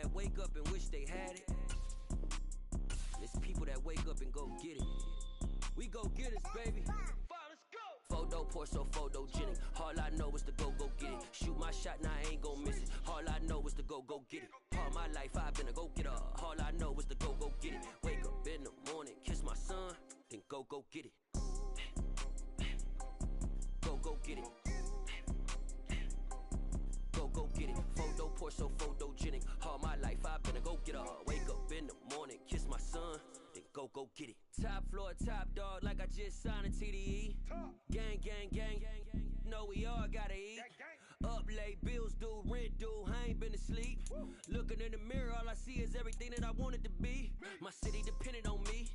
that wake up and wish they had it. There's people that wake up and go get it. We go get it, baby. Let's go. Photo poor, so photogenic. All I know is to go get it. Shoot my shot, now I ain't gon' miss it. All I know is to go get it. All my life I've been a go-getter. All I know is to go get it. Wake up in the morning, kiss my son, then go get it. Go get it. Go get it. Photo poor, so photogenic. All my life I've been a go-getter. Wake up in the morning, kiss my son, then go get it. Top floor, top dog, like I just signed a TDE. Gang. Know we all gotta eat. Up late, bills due, rent due, I ain't been asleep. Looking in the mirror, all I see is everything that I wanted to be. My city depended on me,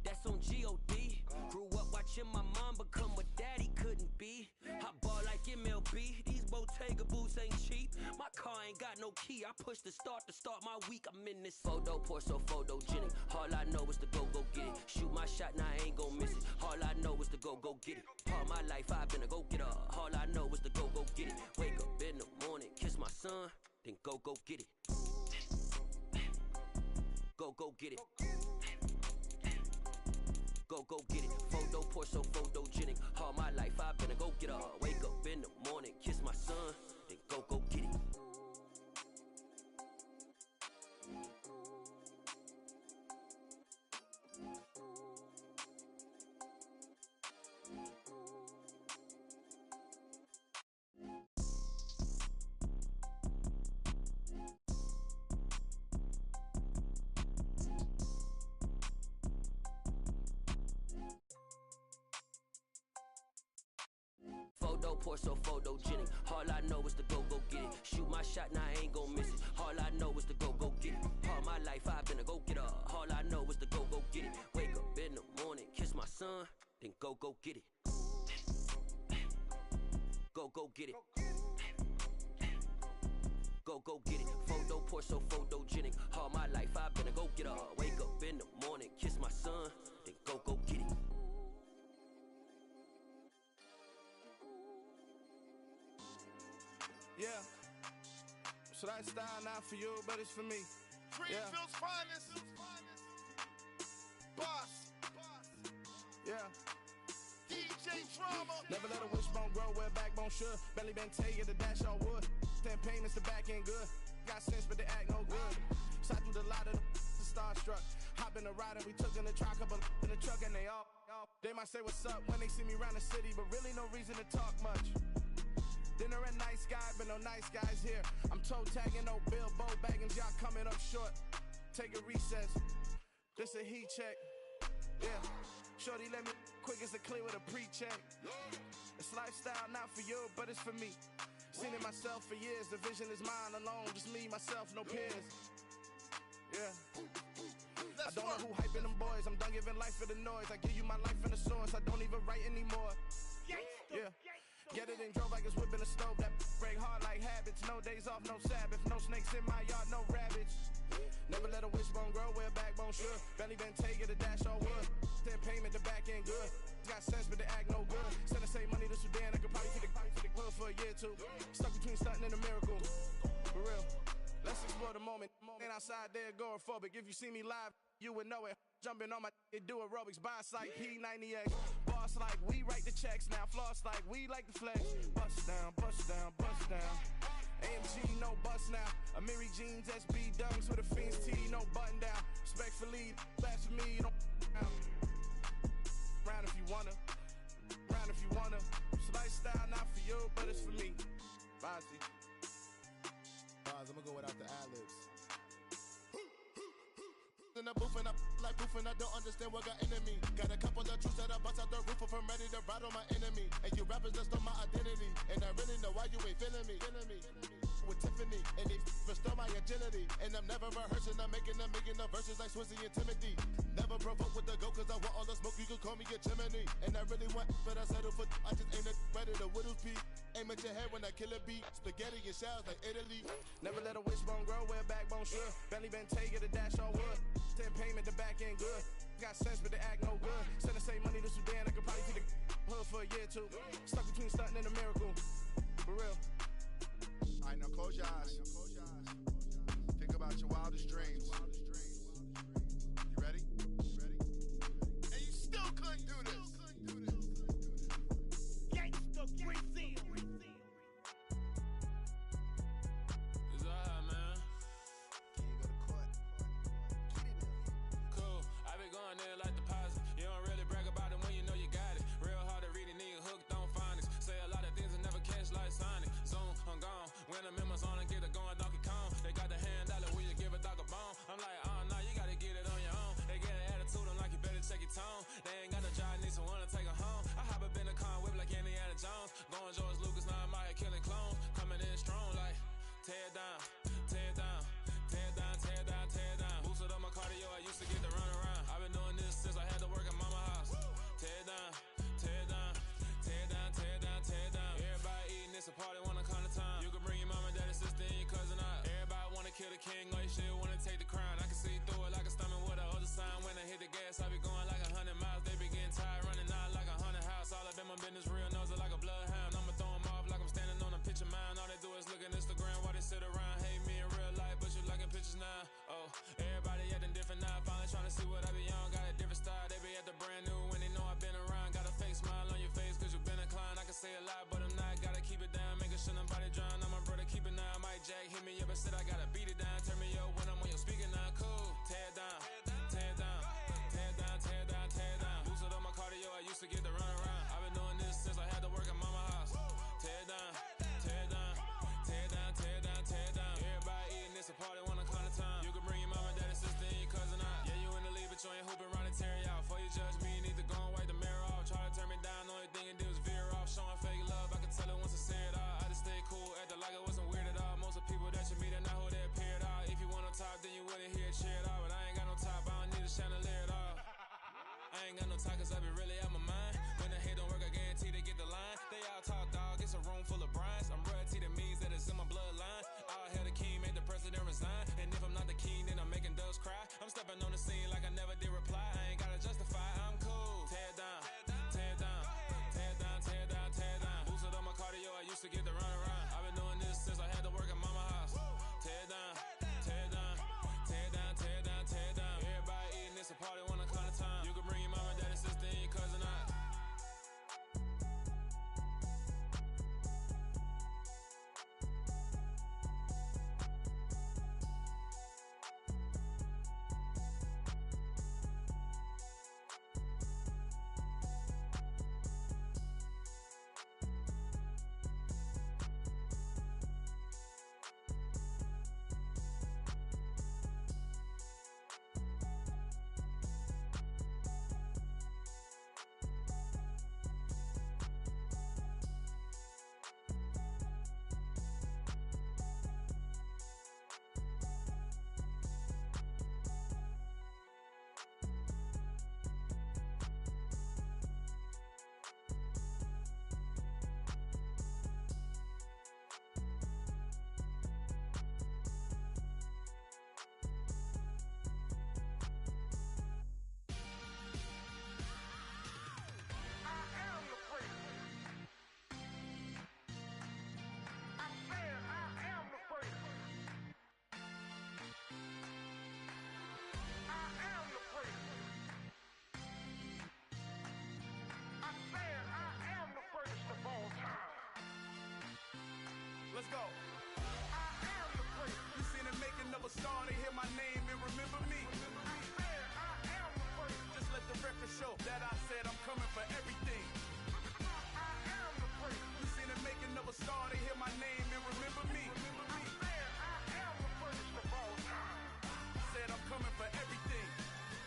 that's on G.O.D. Grew up watching my mom become what daddy couldn't be. I ball like MLB, these Bottega boots ain't cheap. My car ain't got no key, I push the start to start my week. I'm in this photo poor, so photogenic. All I know is to go get it. Shoot my shot, now I ain't gon' miss it. All I know is to go get it. All my life I've been a go-getter. All I know is to go get it. Wake up in the morning, kiss my son, then go get it. Go get it. Go get it. Photo poor, so photogenic. All my life I've been a go-getter. Wake up in the morning, kiss my son, then go get it. Poor, so photogenic. All I know is to go get it. Shoot my shot, now I ain't gon' miss it. All I know is to go get it. All my life I've been a go-getter. All I know is to go get it. Wake up in the morning, kiss my son, then go get it. Go get it. Go get it. Photo poor, so photogenic. All my life I've been a go-getter. Wake up in the morning, kiss my son, then go get it. Yeah, so that style not for you, but it's for me. Greenfield's finest. Boss. Yeah. DJ Drama. Never let a wishbone grow where a backbone should. Belly been taking the dash all wood. 10 payments, the back ain't good. Got sense, but they act no good. Shot through the lot of the starstruck. Hop in the ride and we took in the truck, couple in the truck and they all. They might say what's up when they see me around the city, but really no reason to talk much. Dinner at Nice Guy, but no nice guys here. I'm toe tagging, no Bilbo baggins, y'all coming up short. Take a recess, this a heat check. Yeah, shorty let me quick as a clear with a pre-check. It's lifestyle not for you, but it's for me. Seen it myself for years, the vision is mine alone. Just me, myself, no peers. Yeah. I don't know who hyping them boys, I'm done giving life for the noise. I give you my life in the source, I don't even write anymore. Yeah. Get it and drove like it's whipping a stove. That break hard like habits. No days off, no Sabbath. No snakes in my yard, no rabbits. Never let a wishbone grow where a backbone should. Belly been taking the dash all wood. 10 payment, the back ain't good. Got sense, but they act no good. Send the same money to Sudan. I could probably take the hood for a year or two. Stuck between stunting and a miracle. For real. Let's explore the moment. Ain't outside there agoraphobic. If you see me live, you would know it. Jumping on my do aerobics, boss like P90X. Boss like we write the checks now. Floss like we like the flex. Bust down, bust down, bust down. AMG, no bust now. Amiri jeans, SB dunks with a Fiends T, no button down. Respectfully, that's for me, you don't round if you wanna. Round if you wanna. It's lifestyle not for you, but it's for me. Bonzi. Bonz, I'm gonna go without the ad-libs. In the booth and I like proof and I don't understand what got into me. Got a couple of truths that I bust out the roof if I'm ready to ride on my enemy. And you rappers just stole my identity, and I really know why you ain't feeling me. With Tiffany, and they restore my agility. And I'm never rehearsing, I'm making the verses like Swizzy and Timothy. Never provoke with the go, cause I want all the smoke, you can call me a chimney. And I really want, but I settle for, I just ain't ready to whittle pea. Aim at your head when I kill a beat. Spaghetti and shells like Italy. Never let a wishbone grow where a backbone should. Belly been taking the dash all wood. 10 payment, the back ain't good. Got sense, but they act no good. Send the same money to Sudan, I could probably take the hood for a year or two. Stuck between stunting and a miracle. For real. Alright, now close your eyes. Think about your wild king, oh shit, wanna take the crown. I can see through it like a stomach with a other sign. When I hit the gas, I be going like 100 miles. They be getting tired, running out like a haunted house. All up in my business, real nose like a bloodhound. I'ma throw 'em off like I'm standing on a picture mound. All they do is look at Instagram while they sit around. Hate me in real life, but you liking pictures now. Oh, everybody acting different now. Finally trying to see what I be on. Got a different style, they be at the brand new when they know I've been around. Got a fake smile on your face, cause you been inclined. I can say a lot, but I'm not. Gotta keep it down, making sure nobody drown. I'm my brother, keep it now. Mike Jack hit me up and said I gotta beat it down. Turn me up when I'm on your speaker now. Cool, tear it down, tear it down, tear it down, tear it down, tear it down. Boosted up my cardio, I used to get the run around. I've been doing this since I had to work at mama house. Tear it down, tear it down, tear it down, tear it down, tear it down. Everybody eating this a party one o'clock of time. You can bring your mama, daddy, sister, and your cousin out. Yeah, you in the league, but you ain't hooping around and tear you out. Before you judge me, you need to go and wipe the mirror off. Try to turn me down, the only thing it did was veer off. Showing fake love, I can tell it once I say it all. I just stay cool, acting like it wasn't weird at all. Most of the people that you meet are not who they appear at all. If you want on top, then you wouldn't hear it cheer at all. But I ain't got no top, I don't need a chandelier at all. I ain't got no talk, cause I be really out my mind. When the hate don't work, I guarantee they get the line. They all talk, dog, it's a room full of Bryans. I'm royalty, that means that it's in my bloodline. All hail the king, made the president resign. And if I'm not the king, then I'm making doves cry. I'm stepping on the scene like I never did reply. I ain't gotta justify, I'm cool. Tear it down, tear it down, tear it down, tear it down, tear it down. Boosted up my cardio, I used to get the run around. I've been doing this since I had to work at mama house. Tear it down, tear it down, tear it down, tear it down, tear it down. Everybody eating this a party one o'clock of time. You can bring your mama, daddy, sister, and your cousin out. Let's go. I am the prince. You seen the making of a star, they hear my name and remember me. I am the prince. Just let the record show that I said I'm coming for everything. I am the prince. You seen the making of a star, they hear my name and remember me. I am the prince of all time. Said I'm coming for everything.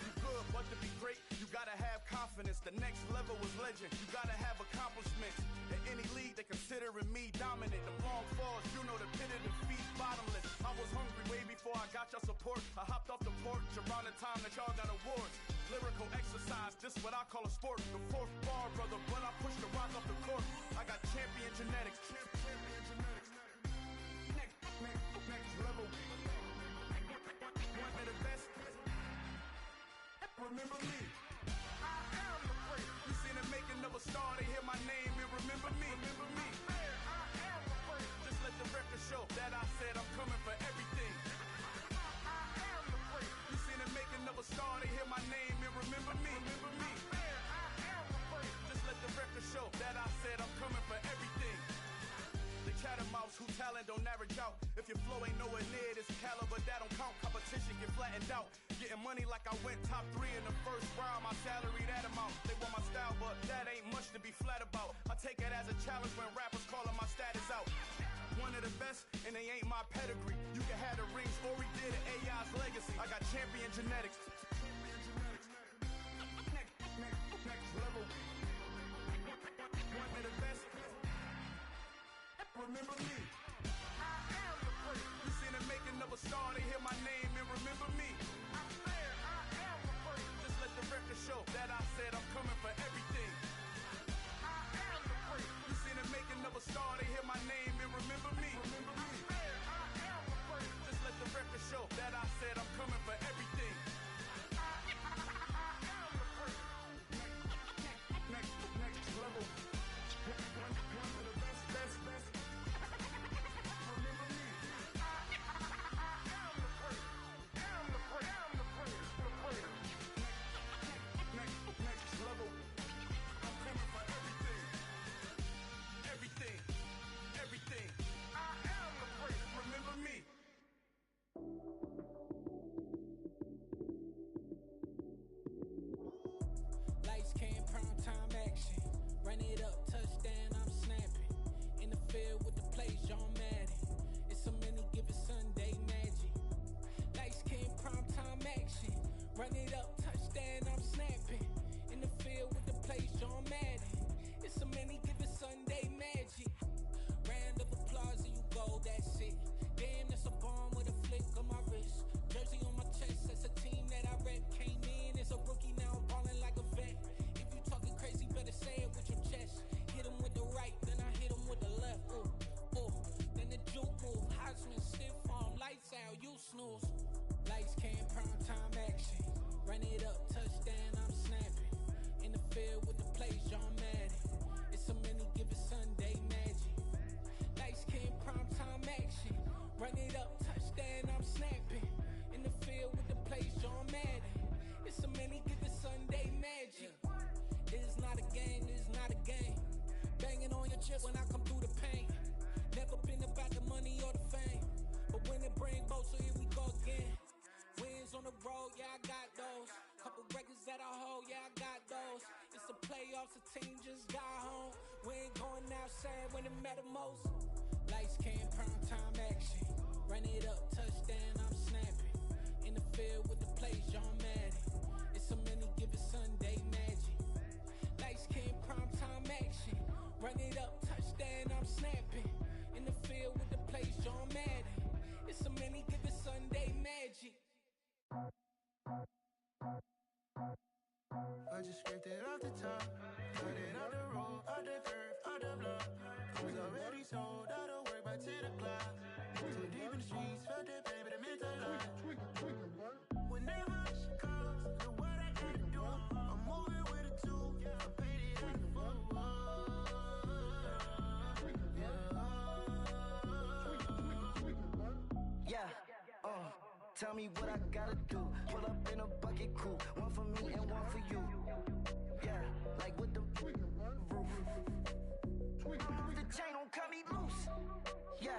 You good, but to be great, you gotta have confidence. The next level was legend. You gotta have accomplishments. In any league, they considering me dominant. The long falls, you know the pit of defeat, bottomless. I was hungry way before I got your support. I hopped off the porch around the time that y'all got awards. Lyrical exercise, this what I call a sport. The fourth bar, brother, when I push the rock off the court. I got champion genetics. Next level. One of the best. Remember me. I am the prince. You seen the making of a star, they hear my name and remember me. Remember me. I am the prince. Just let the record show that I said I'm coming for everything. I am the prince. You seen the making of a star, they hear my name and remember me. Remember me. I am the prince. Just let the record show that I said I'm coming for everything. The chattermouths who talent don't average out. If your flow ain't nowhere near this caliber, that don't count. Competition get flattened out. Getting money like I went top 3 in the first round. My salary that amount. They want my style, but that ain't much to be flat about. I take it as a challenge when rappers calling my status out. One of the best, and they ain't my pedigree. You can have the rings, or we did it, AI's legacy. I got champion genetics. Next level. One of the best. Remember me. I am the prince. You seen the making of a star, they hear my name and remember me. I am the prince. Just let the record show that I said I'm coming for everything. I am the prince. You seen the making of a star, they hear my name and remember me. Remember me. I am the prince. Just let the record show Run it up, touchdown, I'm snapping. In the field with the plays, John Madden. It's so many given Sunday magic. Lights came primetime action. Run it up, touchdown, I'm snapping. In the field with the plays, John Madden. It's so many given Sunday magic. Round of applause and you go, that's it. Damn, that's a bomb with a flick on my wrist. Jersey on my chest, that's a team that I rep. Came in as a rookie, now I'm ballin' like a vet. If you talking crazy, better say it with your chest. Hit him with the right, then I hit him with the left. Ooh, ooh, then the juke move. Heisman stiff arm, lights out, you snooze. Lights came, prime time action. Run it up, touchdown, I'm snapping. In the field with the plays, John Madden. It's so many given Sunday magic. Lights came, prime time action. Run it up, touchdown, I'm snapping. In the field with the plays, John Madden. It's so many given Sunday magic. It is not a game, it is not a game. Banging on your chest when I come through the pain. Never been about the money or the fame. But when it bring both, so here we go again. Wins on the road, yeah, I got those. Couple records that I hold, yeah, I got those. It's the playoffs, the team just got home. We ain't going outside when it matter most. Lights came, prime time action. Run it up, touchdown, I'm snapping. In the field with the plays, John Madden. It's so many given Sunday magic. Lights came, prime time action. Run it up, touchdown, I'm snapping. In the field with the plays, John Madden. It's so many given Sunday magic. I just scraped it off the top, cut it out the road, out the curve, out the block. I was already sold out of work by 10 o'clock. Too deep in the streets, felt that pain, but it meant a lot. Whenever she calls, do what I gotta do. I'm moving with a two, I paid it out the full. Yeah, tell me what I gotta do. Pull up in a bucket crew, one for me and one for you. Yeah, like with the roof. I'm off the chain, don't cut me loose. Yeah,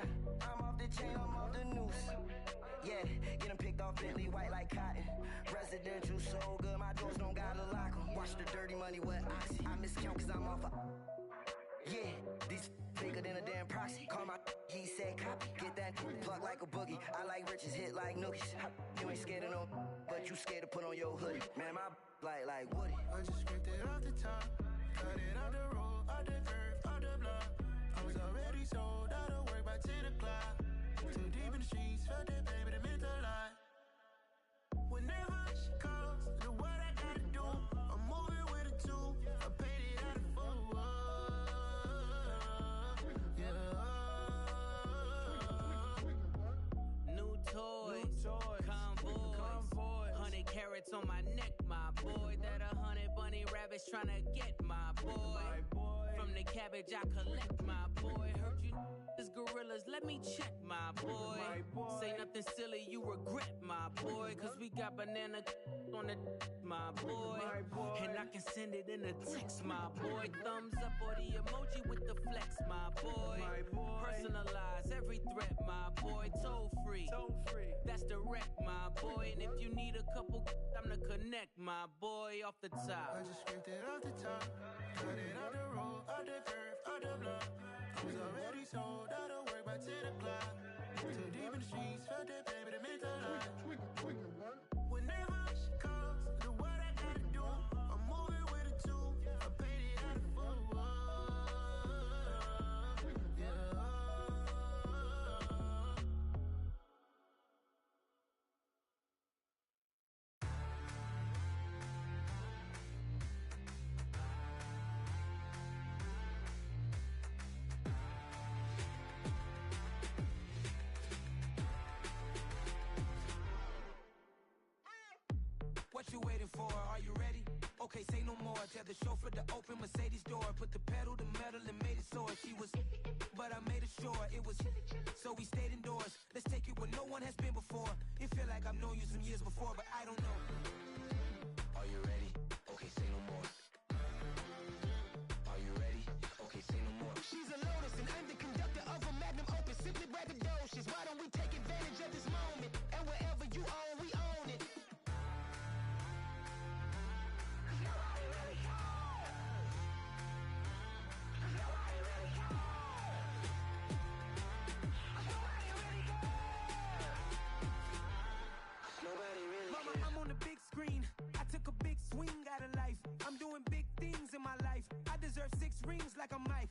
I'm off the chain, I'm off the noose. Yeah, getting picked off Bentley white like cotton. Residential so good, my doors don't gotta lock 'em. Watch the dirty money with oxy. I miscount cause I'm off a... Yeah, these bigger than a damn proxy. Call my he said copy. Get that plug like a boogie. I like riches, hit like nookies. You ain't scared of no, but you scared to put on your hoodie. Man, my like Woody. I just scraped it off the top, cut it out the road, out the curve, out the block. I was already sold out of work by 10 o'clock. Too deep in the streets, felt that pain, but it meant a lot. Whenever she calls, do what I gotta do. I'm moving with a two, I paid it out of full. New toys, convoys, 100 carats on my neck, my boy. That 100 bunny rabbits tryna get my boy. From the cabbage I collect, my boy. Heard you is gorillas, let me check, my boy. Say nothing silly, you regret, my boy. Cause we got banana on the my boy. And I can send it in a text, my boy. Thumbs up or the emoji with the flex, my boy. Personalize every threat, my boy. Toll free, that's direct, my boy. And if you need a couple, I'm the connect, my boy, off the top. I just scraped it off the top, cut it out the road, out the curve, out the block. I was already sold out of work by 10 o'clock. Too deep in the streets, felt that pain, but it meant a lot. Whenever she calls, do what I gotta do. I'm moving with a two, I paid it out of full. What you waiting for? Are you ready? Okay, say no more. Tell the chauffeur to open Mercedes door. Put the pedal to metal and made it soar. She was, but I made it sure it was. So we stayed indoors. Let's take it where no one has been before. It feel like I've known you some years before, but I don't know. Are you ready? Okay, say no more. Are you ready? Okay, say no more. She's a Lotus and I'm the conductor of a magnum opus. Simply braggadocious. Why don't we take advantage of this moment? And wherever you own, we own it. like I'm Mike.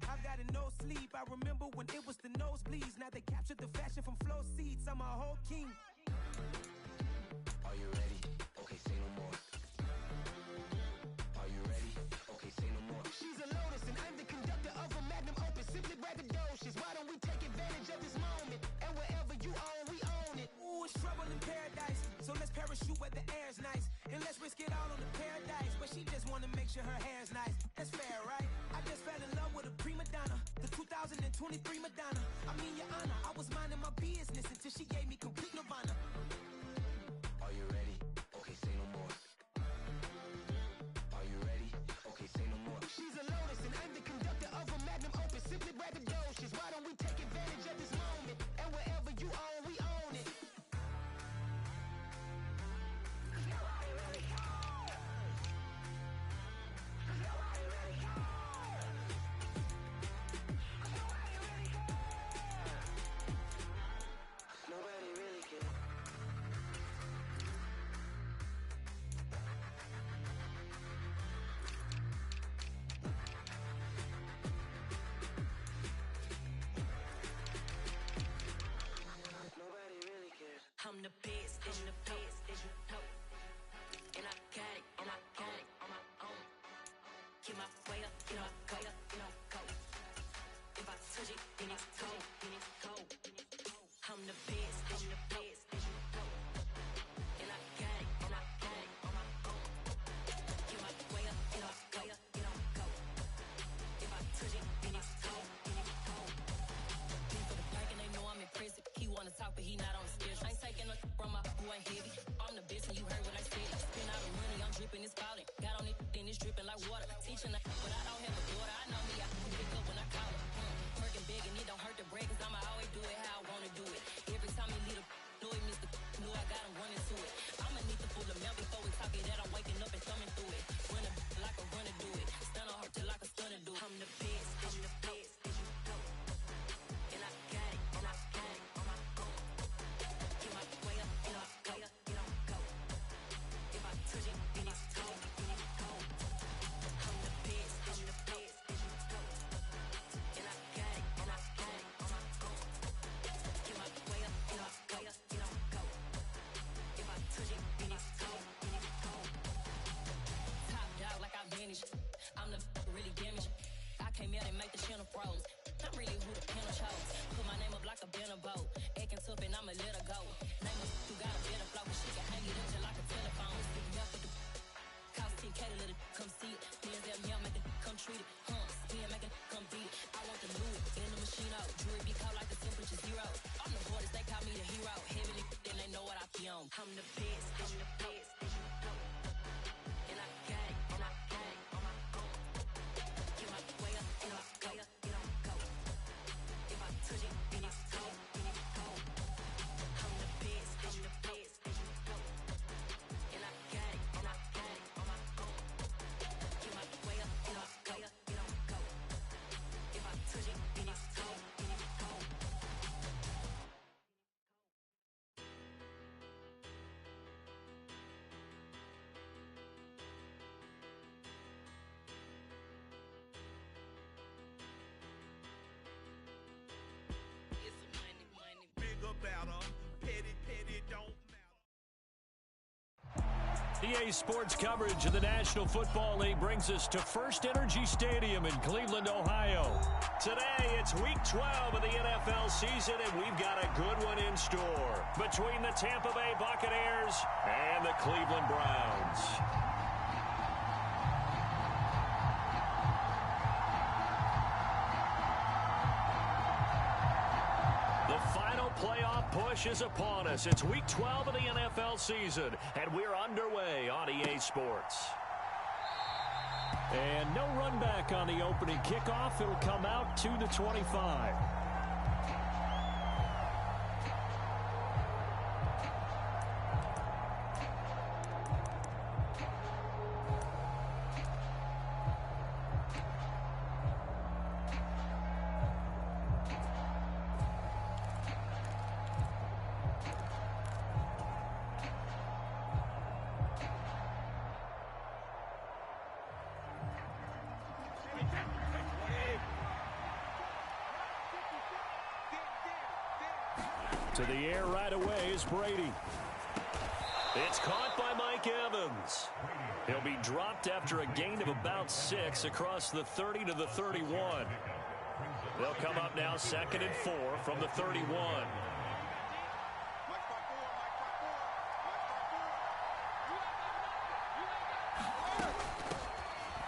I've got no sleep. I remember when it was the nosebleeds. Now they captured the fashion from flow seats. I'm a whole king. Are you ready? Okay, say no more. Are you ready? Okay, say no more. She's a lotus and I'm the conductor of a magnum opus. Simply braggadocious. Why don't we take advantage of this moment? And wherever you own, we own it. Ooh, it's trouble in paradise. So let's parachute where the air's nice. And let's risk it all on the paradise. But she just wanna make sure her hair's nice. That's fair, right? I just fell in love with a prima donna. The 2023 Madonna. I mean, your honor, I was minding my business until she gave me complete nirvana. Are you ready? Okay, say no more. Are you ready? Okay, say no more. She's a lotus and I'm the conductor of a magnum opus. Simply braggadocious. Why don't we take advantage of this moment? And wherever you own, we own it. Nobody really cares. Nobody really cares. I'm the best, I'm the best, as you know. And I got it, and I got it on my own. Get my way up, get my go up, go. If I touch it, then it's cold, then it's cold. I'm the best, as you know. And I got it, and I got it on my own. Get my way up, get my go up, go. If I touch it, then it's cold, then it's cold. Beat for the pack and they know I'm impressive. He wanna talk, but he not on the schedule. I ain't taking no from my who ain't heavy. I'm the best and you heard what I said. Spend all the money, I'm dripping, it's falling. Got on it, then it's dripping like water. Teaching that, but I don't have a daughter. I know me, I can pick up when I call her. Working big and it don't hurt to break, cause I'ma always do it how I wanna do it. Every time he lead a know it, Mr. Know I got him running to it. I'ma need to pull the mail before we talk it that I'm waking up and thumbing through it. Run a like a runner do it. Stun on her till like a stunner do it. I'm the best, as you know. And I got it, and I got it on my own. Get my way up, get my go up, go. If I touch it, then it's cold, then it's cold. I'm the best, as you know. And I got it, and I got it on my own. Get my way up, get my go up, go. If I touch it, then it's cold, then it's cold. Top dog like I vanished. I'm the really damaged. I came out and make the channel froze. I'm really who the panel chose. Put my name up like a banner boat. Acting tough and I'ma let her go. Name her who got a better flow. She can hang it up just like a telephone. Sticking up with the cost 10K to let it come see it. Hands down, yeah, make it come treat it. Spin, make it come beat it. I want the Louis in the machine out. Jewelry be cold like the temperature zero. I'm the hardest, they call me the hero. Heavily, then they know what I be on. I'm the best, I'm the best, as you know. And I got it, and I got it on my own. Get my way up, get my go up, go. If I touch it, then it's cold, then it's cold. I'm the best, as you know. And I got it, and I got it on my own. Get my way up, get my go up, go. If I touch it, then it's cold, then it's cold. EA Sports coverage of the National Football League brings us to First Energy Stadium in Cleveland, Ohio. Today, it's Week 12 of the NFL season, and we've got a good one in store between the Tampa Bay Buccaneers and the Cleveland Browns. Playoff push is upon us. It's Week 12 of the NFL season, and we're underway on EA Sports. And no run back on the opening kickoff. It'll come out to the 25. To the air right away is Brady. It's caught by Mike Evans. He'll be dropped after a gain of about 6 across the 30 to the 31. They'll come up now 2nd and 4 from the 31.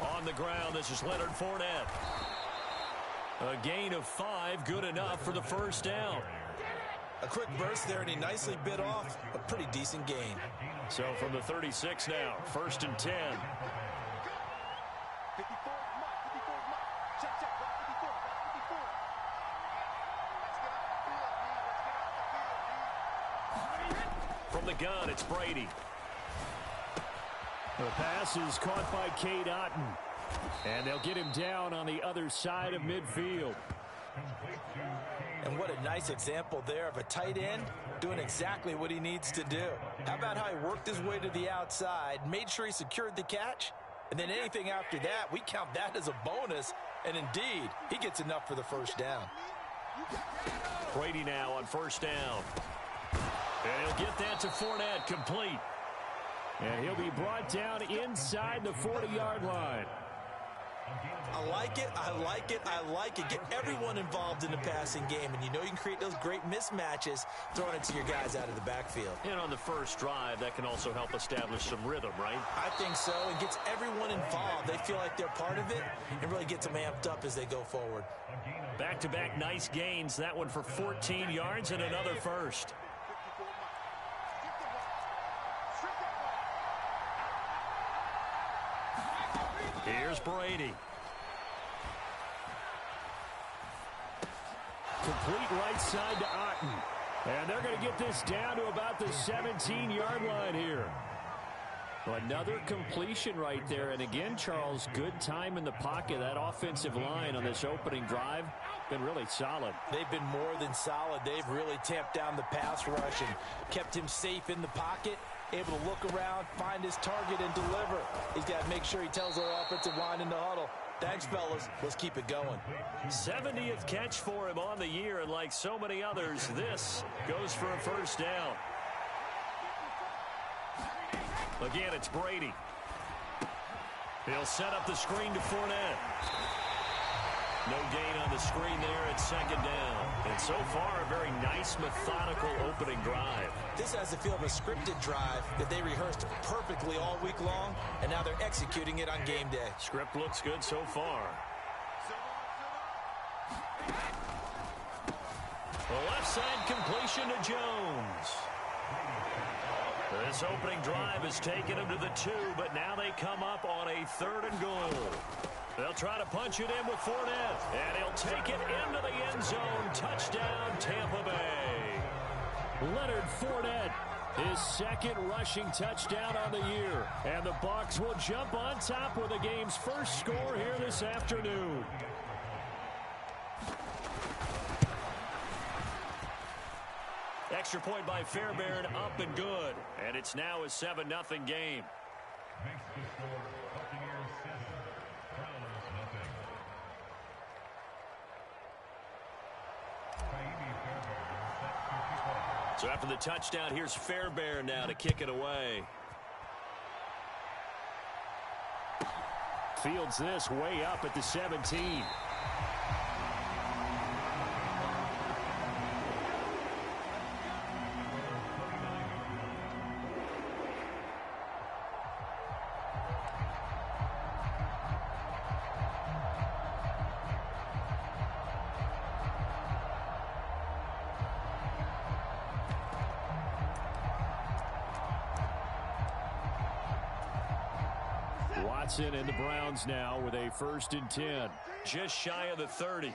On the ground, this is Leonard Fournette. A gain of 5, good enough for the first down. A quick burst there, and he nicely bit off a pretty decent gain. So from the 36 now, 1st and 10. From the gun, it's Brady. The pass is caught by Cade Otton. And they'll get him down on the other side of midfield. And what a nice example there of a tight end doing exactly what he needs to do. How about how he worked his way to the outside, made sure he secured the catch, and then anything after that, we count that as a bonus. And indeed, he gets enough for the first down. Brady now on 1st down. And he'll get that to Fournette, complete. And he'll be brought down inside the 40-yard line. I like it, I like it, I like it. Get everyone involved in the passing game, and you know you can create those great mismatches throwing it to your guys out of the backfield. And on the first drive, that can also help establish some rhythm, right? I think so. It gets everyone involved. They feel like they're part of it and really gets them amped up as they go forward. Back-to-back nice gains. That one for 14 yards and another first. Here's Brady. Complete right side to Otton. And they're going to get this down to about the 17-yard line here. Another completion right there. And again, Charles, good time in the pocket. That offensive line on this opening drive been really solid. They've been more than solid. They've really tamped down the pass rush and kept him safe in the pocket, able to look around, find his target, and deliver. He's got to make sure he tells their offensive line in the huddle, thanks, fellas. Let's keep it going. 70th catch for him on the year, and like so many others, this goes for a first down. Again, it's Brady. He'll set up the screen to Fournette. No gain on the screen there at 2nd down. And so far, a very nice, methodical opening drive. This has the feel of a scripted drive that they rehearsed perfectly all week long, and now they're executing it on game day. Script looks good so far. The left side completion to Jones. This opening drive has taken them to the 2, but now they come up on a 3rd and goal. They'll try to punch it in with Fournette, and he'll take it into the end zone. Touchdown, Tampa Bay. Leonard Fournette, his 2nd rushing touchdown on the year. And the Bucs will jump on top with the game's first score here this afternoon. Extra point by Fairbairn, up and good. And it's now a 7-0 game. So after the touchdown, here's Fairbairn now to kick it away. Fields this way up at the 17. Watson and the Browns now with a 1st and 10. Just shy of the 30.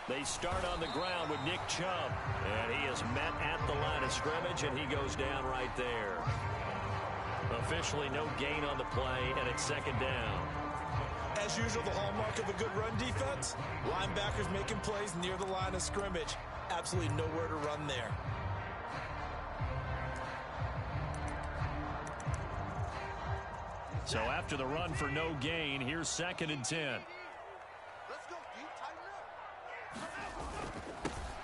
They start on the ground with Nick Chubb. And he is met at the line of scrimmage, and he goes down right there. Officially no gain on the play, and it's 2nd down. As usual, the hallmark of a good run defense, linebackers making plays near the line of scrimmage. Absolutely nowhere to run there. So after the run for no gain, here's 2nd and 10.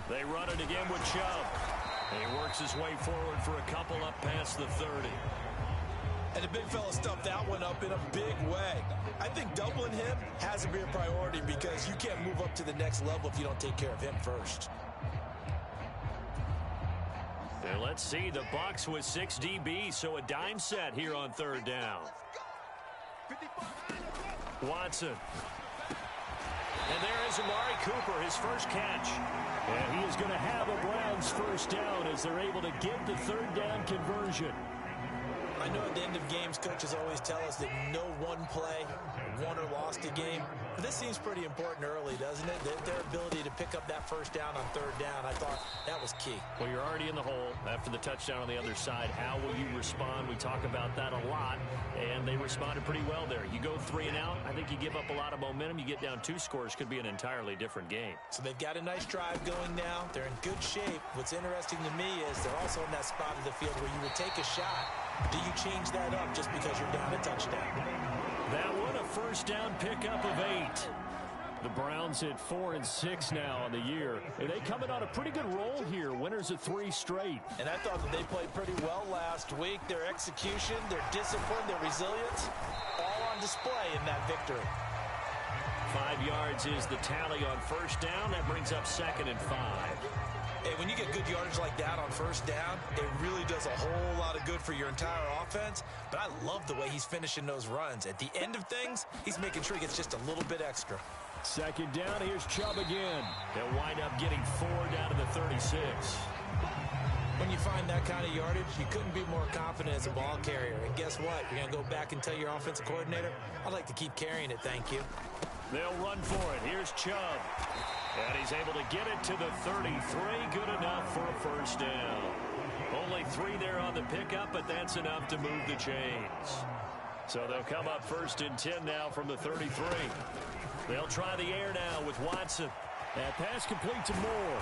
They run it again with Chubb. He works his way forward for a couple up past the 30. And the big fella stuffed that one up in a big way. I think doubling him has to be a priority because you can't move up to the next level if you don't take care of him first. And let's see, the Bucs with 6 DBs, so a dime set here on third down. Watson. And there is Amari Cooper, his first catch. And he is going to have a Browns first down as they're able to get the third down conversion. I know at the end of games, coaches always tell us that no one play won or lost a game. But this seems pretty important early, doesn't it? Their ability to pick up that first down on third down, I thought that was key. Well, you're already in the hole after the touchdown on the other side. How will you respond? We talk about that a lot, and they responded pretty well there. You go 3 and out, I think you give up a lot of momentum. You get down 2 scores, could be an entirely different game. So they've got a nice drive going now. They're in good shape. What's interesting to me is they're also in that spot of the field where you would take a shot. Do you change that up just because you're down a touchdown? That one a first down pickup of 8. The Browns at 4-6 now on the year. They coming on a pretty good roll here. Winners of 3 straight. And I thought that they played pretty well last week. Their execution, their discipline, their resilience, all on display in that victory. 5 yards is the tally on first down. That brings up 2nd and 5. Hey, when you get good yardage like that on first down, it really does a whole lot of good for your entire offense. But I love the way he's finishing those runs. At the end of things, he's making sure he gets just a little bit extra. 2nd down, here's Chubb again. They'll wind up getting 4 down to the 36. When you find that kind of yardage, you couldn't be more confident as a ball carrier. And guess what? You're going to go back and tell your offensive coordinator, I'd like to keep carrying it, thank you. They'll run for it. Here's Chubb. And he's able to get it to the 33. Good enough for a first down. Only 3 there on the pickup, but that's enough to move the chains. So they'll come up 1st and 10 now from the 33. They'll try the air now with Watson. That pass complete to Moore.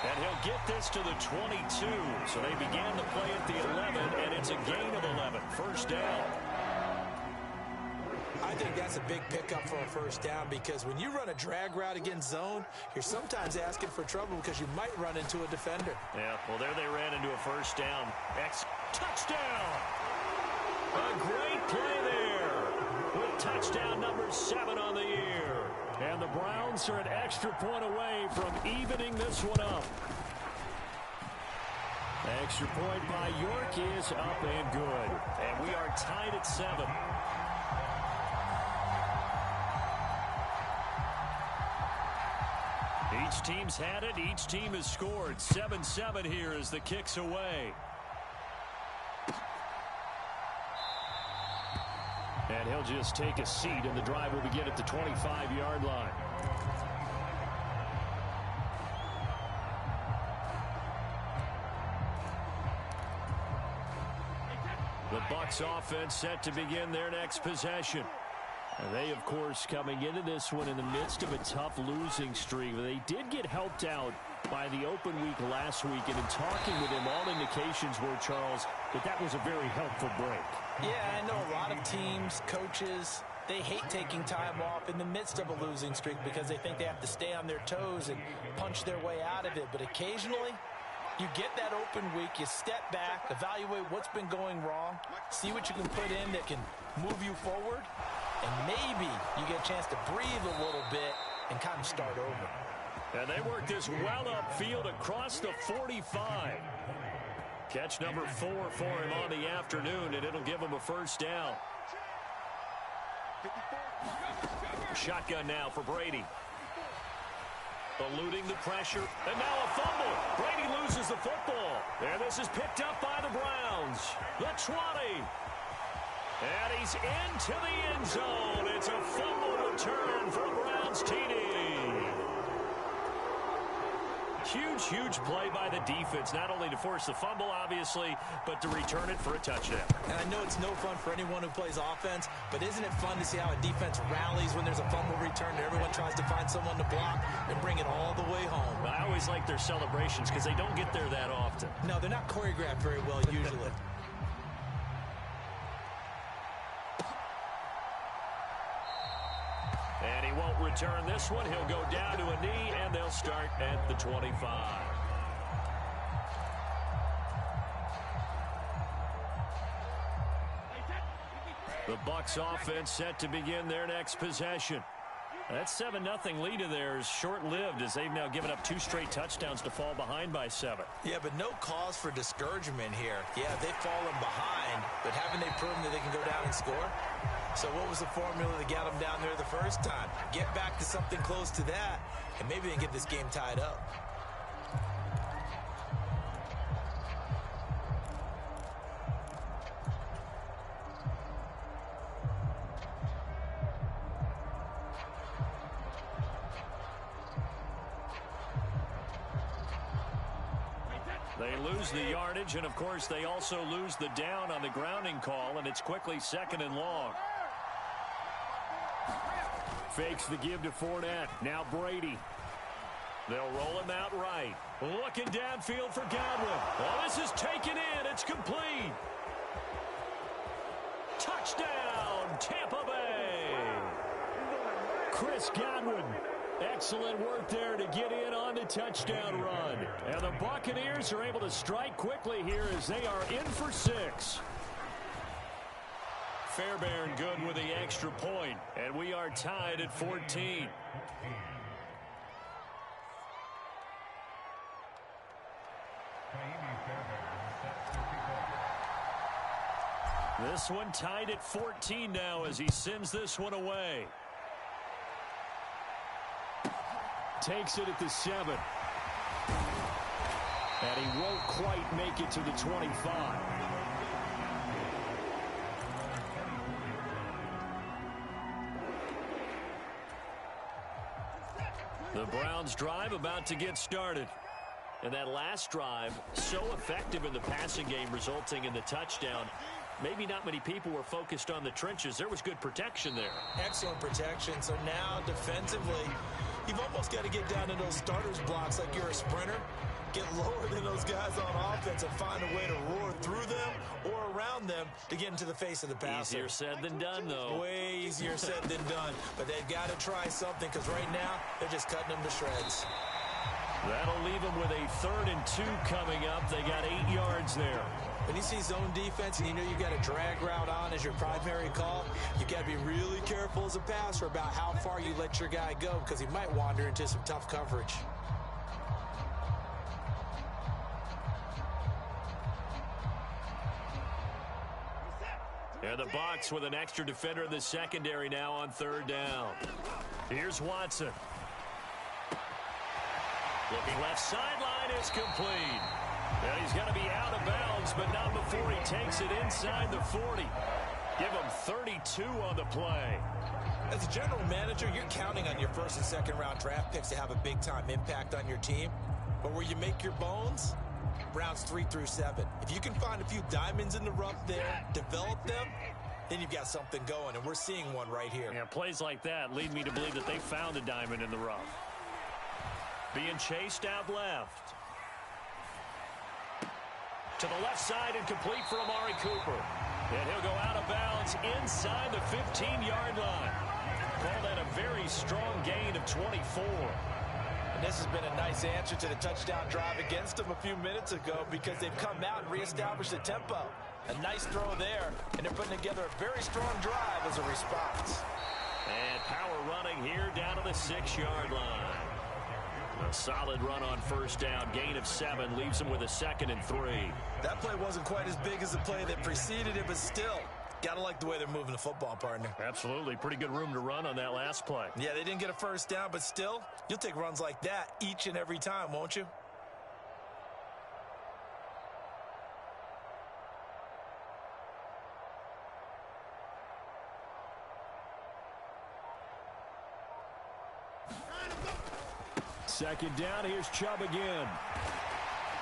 And he'll get this to the 22. So they began the play at the 11, and it's a gain of 11. First down. I think that's a big pickup for a first down because when you run a drag route against zone, you're sometimes asking for trouble because you might run into a defender. Yeah, well, there they ran into a first down. Touchdown! A great play there with touchdown number 7 on the year. And the Browns are an extra point away from evening this one up. Extra point by York is up and good. And we are tied at 7. Each team's had it. Each team has scored. 7-7 here as the kick's away. And he'll just take a seat, and the drive will begin at the 25-yard line. The Bucs offense set to begin their next possession. And they, of course, coming into this one in the midst of a tough losing streak. They did get helped out by the open week last week, and in talking with him, all indications were, Charles, that was a very helpful break. Yeah, I know a lot of teams, coaches, they hate taking time off in the midst of a losing streak because they think they have to stay on their toes and punch their way out of it. But occasionally, you get that open week, you step back, evaluate what's been going wrong, see what you can put in that can move you forward, and maybe you get a chance to breathe a little bit and kind of start over. And they work this well upfield across the 45. Catch number 4 for him on the afternoon, and it'll give him a first down. Shotgun now for Brady. Eluding the pressure, and now a fumble. Brady loses the football. And this is picked up by the Browns. The 20. And he's into the end zone. It's a fumble return for a Browns TD. Huge, huge play by the defense, not only to force the fumble, obviously, but to return it for a touchdown. And I know it's no fun for anyone who plays offense, but isn't it fun to see how a defense rallies when there's a fumble return and everyone tries to find someone to block and bring it all the way home? I always like their celebrations because they don't get there that often. No, they're not choreographed very well usually. And he won't return this one. He'll go down to a knee, and they'll start at the 25. The Bucs offense set to begin their next possession. That 7-0 lead of theirs short-lived as they've now given up 2 straight touchdowns to fall behind by 7. Yeah, but no cause for discouragement here. Yeah, they've fallen behind, but haven't they proven that they can go down and score? So what was the formula that got them down there the first time? Get back to something close to that, and maybe they can get this game tied up. They lose the yardage, and of course they also lose the down on the grounding call, and it's quickly 2nd and long. Fakes the give to Fournette. Now Brady. They'll roll him out right. Looking downfield for Godwin. Well, this is taken in. It's complete. Touchdown, Tampa Bay. Chris Godwin. Excellent work there to get in on the touchdown run. And the Buccaneers are able to strike quickly here as they are in for 6. Fairbairn good with the extra point, and we are tied at 14. This one tied at 14 now as he sends this one away. Takes it at the 7. And he won't quite make it to the 25. The Browns drive about to get started. And that last drive, so effective in the passing game, resulting in the touchdown. Maybe not many people were focused on the trenches. There was good protection there. Excellent protection. So now defensively, you've almost got to get down to those starters blocks like you're a sprinter. Get lower than those guys on offense and find a way to roar through them or around them to get into the face of the passer. Easier said than done, though. Way easier said than done. But they've got to try something because right now they're just cutting them to shreds. That'll leave them with a 3rd and 2 coming up. They got 8 yards there. When you see zone defense and you know you've got a drag route on as your primary call, you've got to be really careful as a passer about how far you let your guy go because he might wander into some tough coverage. And the Bucs with an extra defender in the secondary now on 3rd down. Here's Watson. Looking left sideline is complete. And he's going to be out of bounds, but not before he takes it inside the 40. Give him 32 on the play. As a general manager, you're counting on your 1st and 2nd round draft picks to have a big-time impact on your team. But where you make your bones, rounds 3 through 7. If you can find a few diamonds in the rough there, develop them, then you've got something going, and we're seeing one right here. Yeah, plays like that lead me to believe that they found a diamond in the rough. Being chased out left. To the left side and complete for Amari Cooper. And he'll go out of bounds inside the 15-yard line. Call that a very strong gain of 24. And this has been a nice answer to the touchdown drive against them a few minutes ago because they've come out and reestablished the tempo. A nice throw there, and they're putting together a very strong drive as a response. And power running here down to the 6-yard line. A solid run on 1st down. Gain of 7 leaves them with a 2nd and 3. That play wasn't quite as big as the play that preceded it, but still, got to like the way they're moving the football, partner. Absolutely. Pretty good room to run on that last play. Yeah, they didn't get a 1st down, but still, you'll take runs like that each and every time, won't you? Second down, here's Chubb again.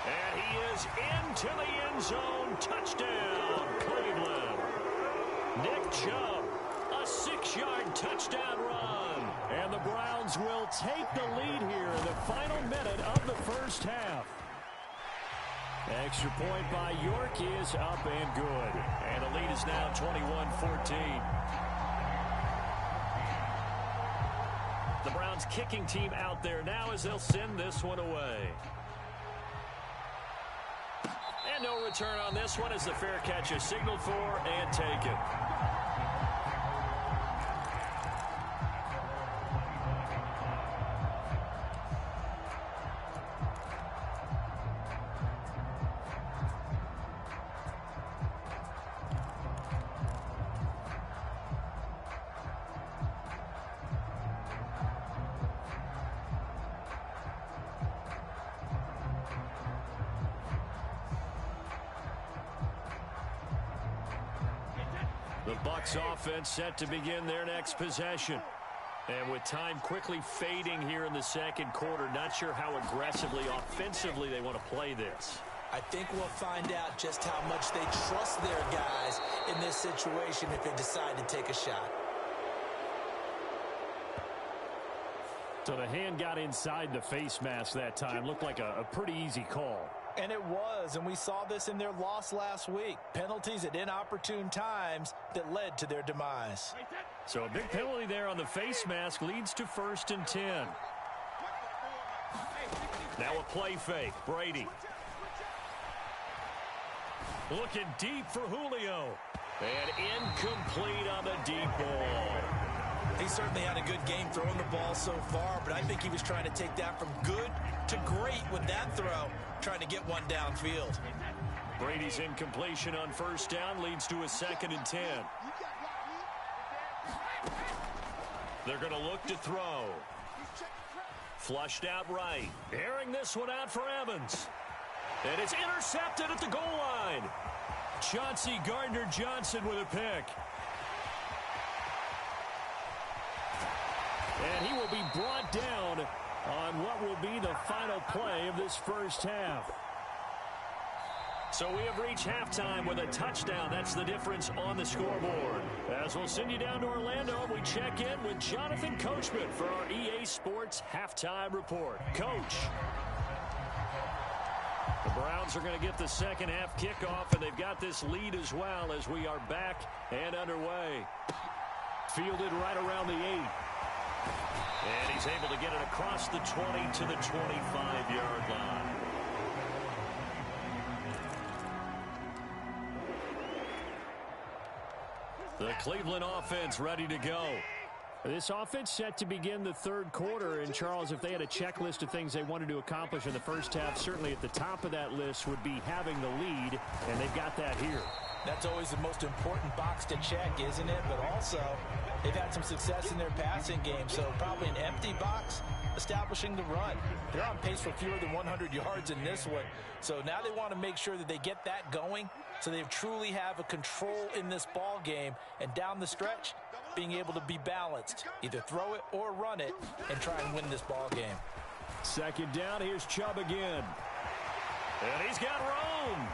And he is into the end zone. Touchdown, Cleveland. Nick Chubb, a 6-yard touchdown run. And the Browns will take the lead here in the final minute of the 1st half. Extra point by York is up and good. And the lead is now 21-14. The Browns kicking team out there now as they'll send this one away. And no return on this one as the fair catch is signaled for and taken. The Bucs offense set to begin their next possession. And with time quickly fading here in the second quarter, not sure how aggressively, offensively they want to play this. I think we'll find out just how much they trust their guys in this situation if they decide to take a shot. So the hand got inside the face mask that time. Looked like a pretty easy call. And it was, and we saw this in their loss last week. Penalties at inopportune times that led to their demise. So a big penalty there on the face mask leads to 1st and 10. Now a play fake. Brady. Looking deep for Julio. And incomplete on the deep ball. He certainly had a good game throwing the ball so far, but I think he was trying to take that from good to great with that throw, trying to get one downfield. Brady's incompletion on 1st down leads to a 2nd and 10. They're going to look to throw. Flushed out right. Airing this one out for Evans. And it's intercepted at the goal line. Chauncey Gardner-Johnson with a pick. And he will be brought down on what will be the final play of this first half. So we have reached halftime with a touchdown. That's the difference on the scoreboard. As we'll send you down to Orlando, we check in with Jonathan Coachman for our EA Sports Halftime Report. Coach. The Browns are going to get the second half kickoff, and they've got this lead as well as we are back and underway. Fielded right around the 8. And he's able to get it across the 20 to the 25-yard line. The Cleveland offense ready to go. This offense set to begin the third quarter. And, Charles, if they had a checklist of things they wanted to accomplish in the first half, certainly at the top of that list would be having the lead, and they've got that here. That's always the most important box to check, isn't it? But also, they've had some success in their passing game, so probably an empty box, establishing the run. They're on pace for fewer than 100 yards in this one, so now they want to make sure that they get that going so they truly have a control in this ball game, and down the stretch, being able to be balanced, either throw it or run it, and try and win this ball game. Second down, here's Chubb again. And he's got Rome.